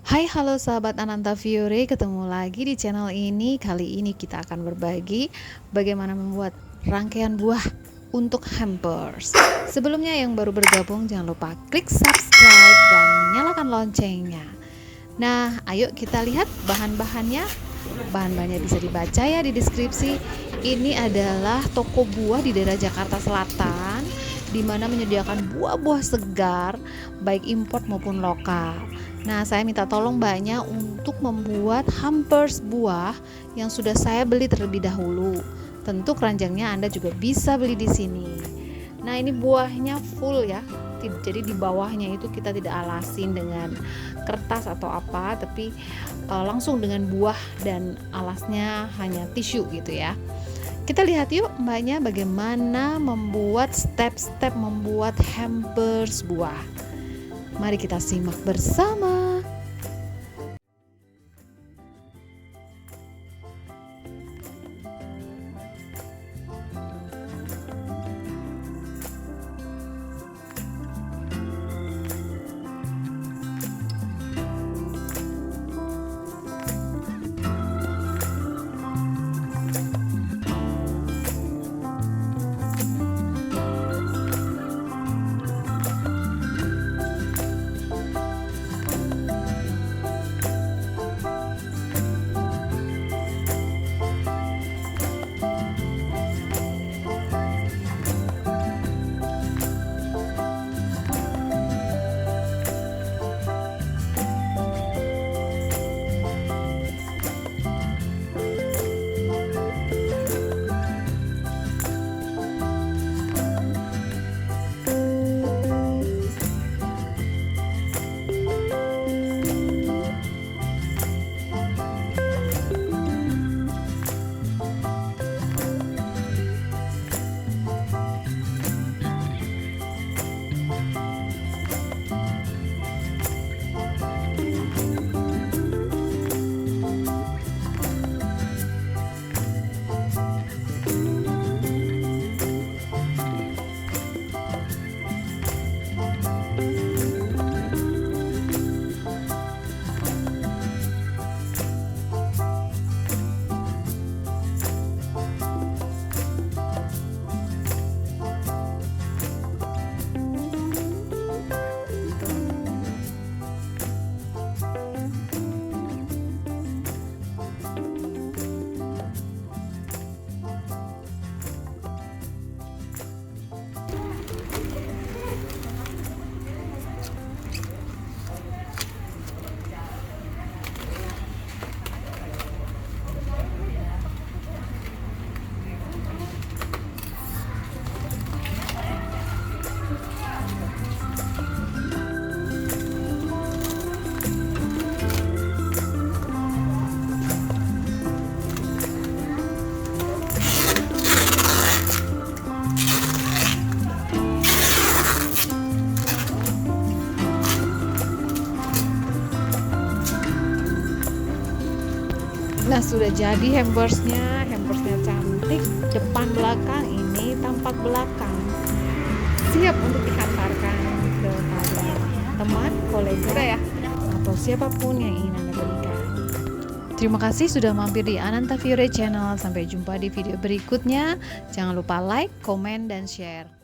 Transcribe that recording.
Hai, halo sahabat Ananta Fiore, ketemu lagi di channel ini. Kali ini kita akan berbagi bagaimana membuat rangkaian buah untuk hampers. Sebelumnya yang baru bergabung jangan lupa klik subscribe dan nyalakan loncengnya. Nah, ayo kita lihat bahan-bahannya. Bahan-bahannya bisa dibaca ya di deskripsi. Ini adalah toko buah di daerah Jakarta Selatan, di mana menyediakan buah-buah segar baik import maupun lokal. Nah, saya minta tolong Mbaknya untuk membuat hampers buah yang sudah saya beli terlebih dahulu. Tentu keranjangnya Anda juga bisa beli di sini. Nah, ini buahnya full ya. Jadi di bawahnya itu kita tidak alasin dengan kertas atau apa, tapi langsung dengan buah dan alasnya hanya tisu gitu ya. Kita lihat yuk Mbaknya bagaimana membuat step-step membuat hampers buah. Mari kita simak bersama. Nah, sudah jadi hampersnya cantik, depan belakang, ini tampak belakang. Siap untuk dihantarkan kepada teman, kolega, atau siapapun yang ingin Anda berikan. Terima kasih sudah mampir di Ananta Fiore Channel. Sampai jumpa di video berikutnya. Jangan lupa like, komen, dan share.